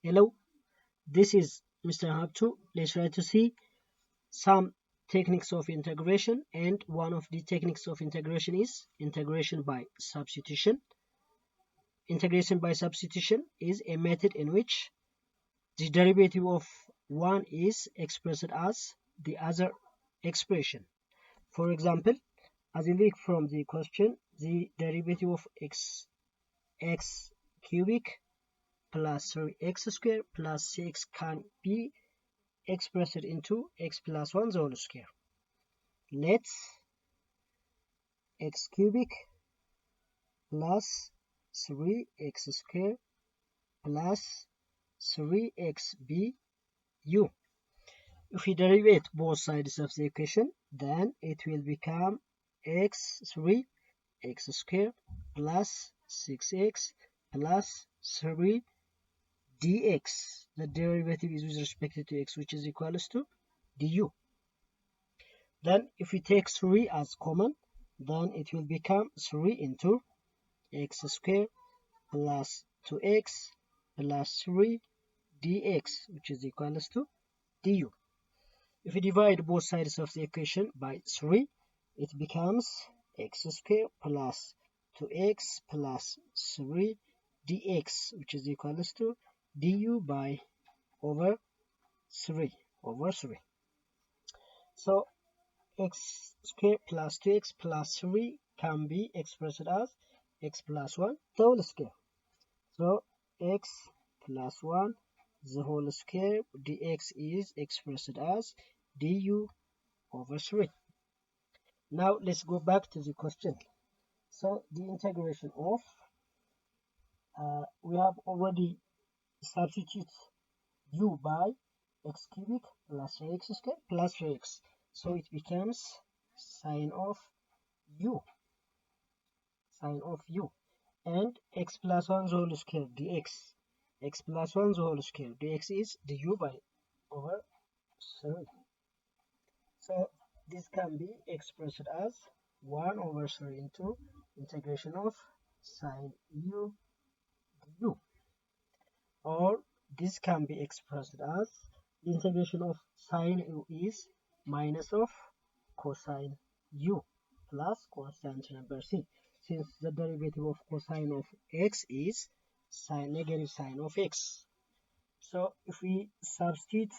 Hello, this is Mr. Habtu. Let's try to see some techniques of integration, and one of the techniques of integration is integration by substitution. Integration by substitution is a method in which the derivative of one is expressed as the other expression. For example, as you look from the question, the derivative of x cubic plus 3x squared plus 6 can be expressed into x plus 1 the whole square. Let's x cubic plus 3x squared plus 3x be u. If we derive both sides of the equation, then it will become x3 x squared plus 6x plus 3 dx. The derivative is with respect to x, which is equals to du. Then if we take 3 as common, then it will become 3 into x squared plus 2x plus 3 dx, which is equals to du. If we divide both sides of the equation by 3, it becomes x squared plus 2x plus 3 dx, which is equals to du by over 3 over 3. So x squared plus 2x plus 3 can be expressed as x plus 1 the whole square. So x plus 1 the whole square dx is expressed as du over 3. Now let's go back to the question. So the integration of, we have already substitute u by x cubic plus 3x squared plus 3x. So it becomes sine of u, and x plus 1 the whole square dx. X plus 1 the whole square dx is du by over 3. So this can be expressed as 1 over 3 into integration of sine u du, or this can be expressed as the integration of sine u is minus of cosine u plus constant number c, since the derivative of cosine of x is negative sine of x. So if we substitute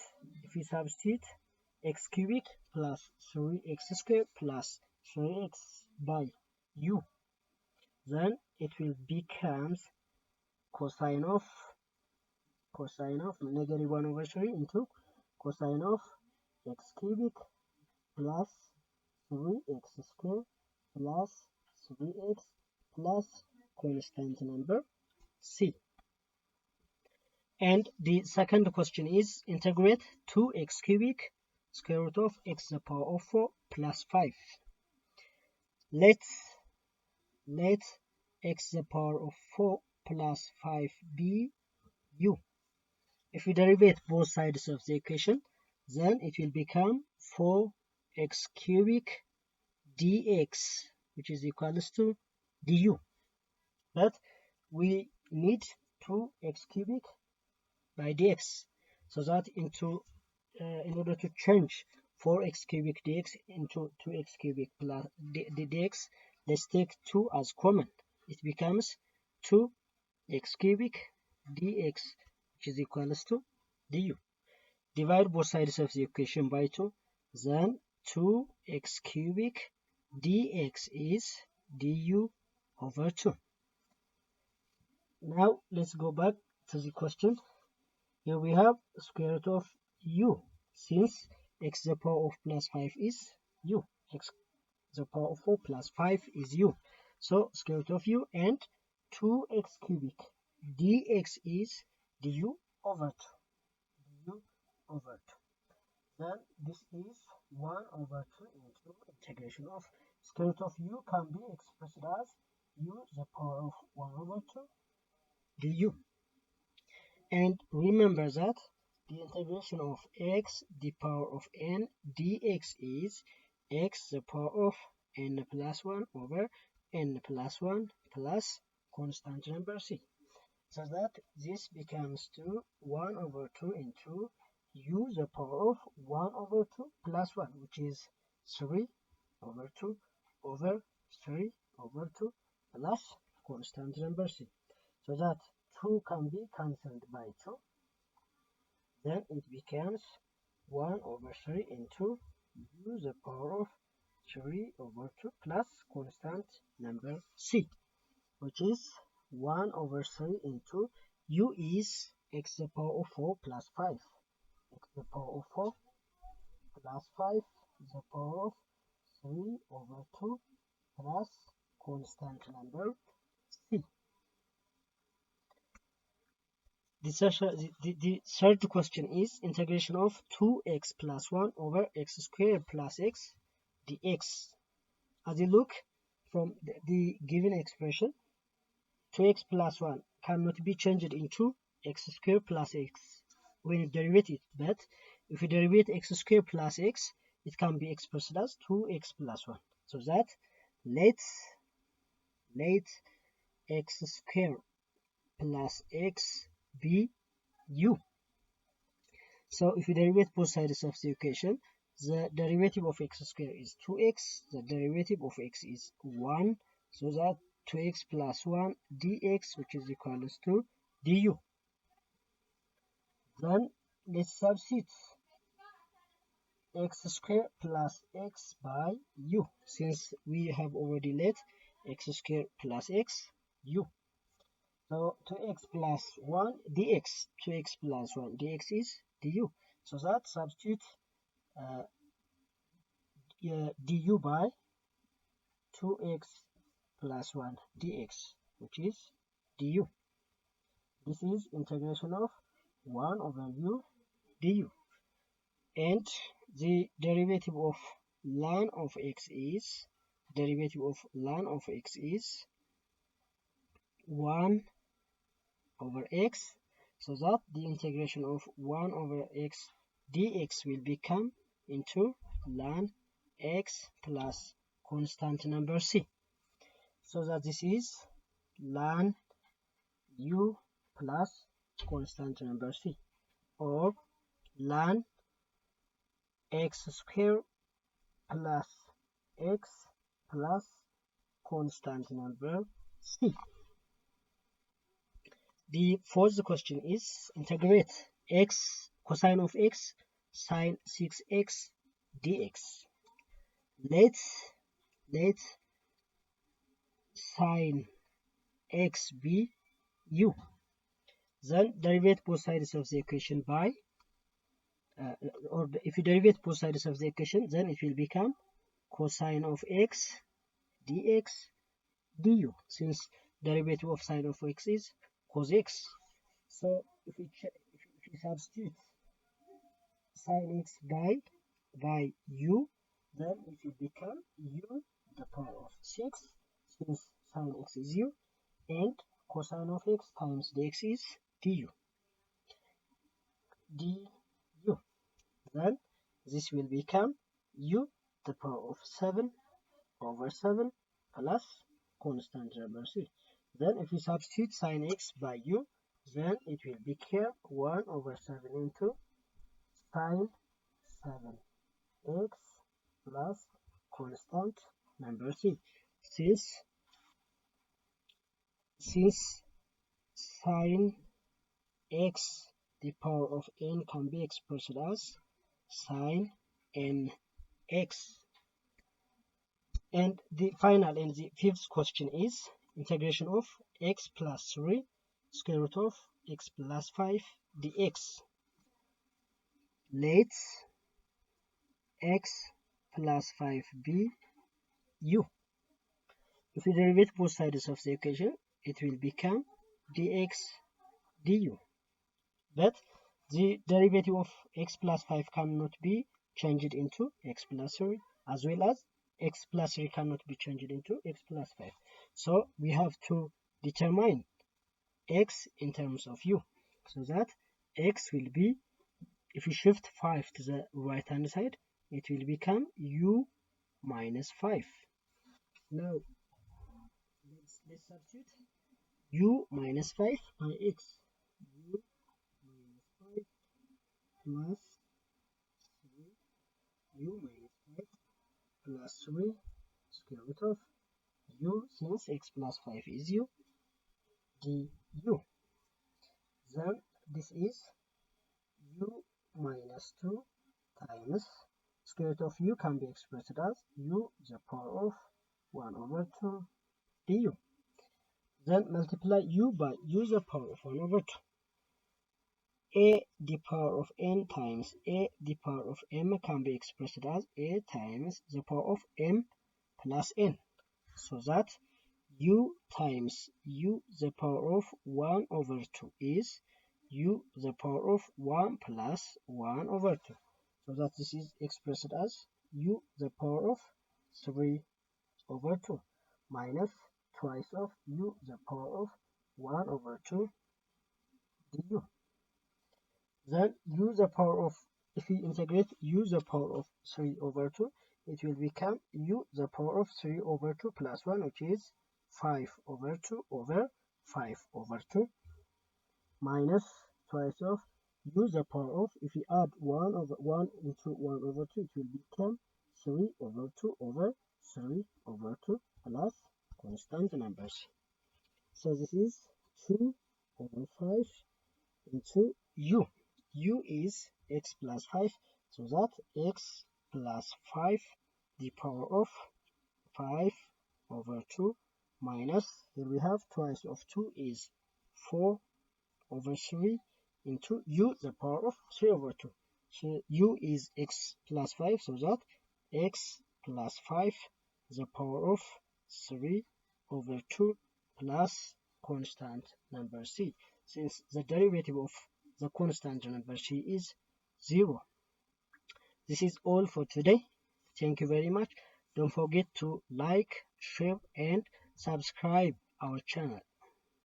x cubic plus 3x squared plus 3x by u, then it will become cosine of negative 1 over 3 into cosine of x cubic plus 3x squared plus 3x plus constant number c. And the second question is integrate 2x cubic square root of x to the power of 4 plus 5. Let x to the power of 4 plus 5 be u. If we derive both sides of the equation, then it will become 4x cubic dx, which is equals to du. But we need 2x cubic by dx, so that in order to change 4x cubic dx into 2x cubic plus dx, let's take 2 as common. It becomes 2x cubic dx, which is equals to du. Divide both sides of the equation by 2, then 2x cubic dx is du over 2. Now let's go back to the question. Here we have square root of u, since x to the power of plus 5 is u, x to the power of 4 plus 5 is u. So square root of u, and 2x cubic dx is du over 2. Then this is 1 over 2 into integration of square root of u can be expressed as u to the power of 1 over 2 du. And remember that the integration of x to the power of n dx is x to the power of n plus 1 over n plus 1 plus constant number c. so that this becomes to 1 over 2 into u the power of 1 over 2 plus 1, which is 3 over 2 over 3 over 2 plus constant number c. So that 2 can be cancelled by 2. Then it becomes 1 over 3 into u the power of 3 over 2 plus constant number c, which is 1 over 3 into u is x to the power of 4 plus 5. X to the power of 4 plus 5 is the power of 3 over 2 plus constant number c. The third question is integration of 2x plus 1 over x squared plus x dx. As you look from the given expression, 2x plus 1 cannot be changed into x squared plus x when you derivate it, but if you derivate x squared plus x, it can be expressed as 2x plus 1. So that let x squared plus x be u. So if you derivate both sides of the equation, the derivative of x squared is 2x, the derivative of x is 1, so that 2x plus 1 dx, which is equals to du. Then let's substitute x squared plus x by u, since we have already let x squared plus x u. So 2x plus 1 dx, 2x plus 1 dx is du. So that substitute du by 2x plus 1 dx, which is du. This is integration of 1 over u du. And the derivative of ln of x is 1 over x, so that the integration of 1 over x dx will become into ln x plus constant number c, so that this is ln u plus constant number c, or ln x squared plus x plus constant number c. The fourth question is integrate x cosine of x sine 6x dx. Let sine x be u. Then derivate both sides of the equation by if you derivate both sides of the equation, then it will become cosine of x dx du, since derivative of sine of x is cos x. So if we substitute sine x by u, then it will become u the power of 6, since sine x is u, and cosine of x times dx is du. Then this will become u the power of 7 over 7 plus constant number c. Then if we substitute sine x by u, then it will become 1 over 7 into sine 7x plus constant number c. Since sine x the power of n can be expressed as sine nx. And the final and the fifth question is integration of x plus 3 square root of x plus 5 dx. Let x plus 5 be u. If we derivate both sides of the equation, it will become dx du. But the derivative of x plus 5 cannot be changed into x plus 3, as well as x plus 3 cannot be changed into x plus 5. So we have to determine x in terms of u, so that x will be, if we shift 5 to the right hand side, it will become u minus 5. Now let's substitute u minus 5 by x. U minus 5 plus 3 u minus 5 plus 3 square root of u, since x plus 5 is u, du. Then this is u minus 2 times square root of u can be expressed as u the power of 1 over 2 du. Then multiply u by u the power of 1 over 2. A the power of n times a the power of m can be expressed as a times the power of m plus n, so that u times u the power of 1 over 2 is u the power of 1 plus 1 over 2, so that this is expressed as u the power of 3 over 2 minus twice of u the power of 1 over 2 du. Then u the power of, if we integrate u the power of 3 over 2, it will become u the power of 3 over 2 plus 1, which is 5 over 2 over 5 over 2 minus twice of u the power of, if we add 1 over 1 into 1 over 2, it will become 3 over 2 over 3 over 2 plus constant numbers. So this is 2 over 5 into u. U is x plus 5, so that x plus 5 the power of 5 over 2 minus, here we have twice of 2 is 4 over 3 into u the power of 3 over 2. So u is x plus 5, so that x plus 5 the power of 3 over 2 plus constant number c, since the derivative of the constant number c is 0. This is all for today. Thank you very much. Don't forget to like, share and subscribe our channel.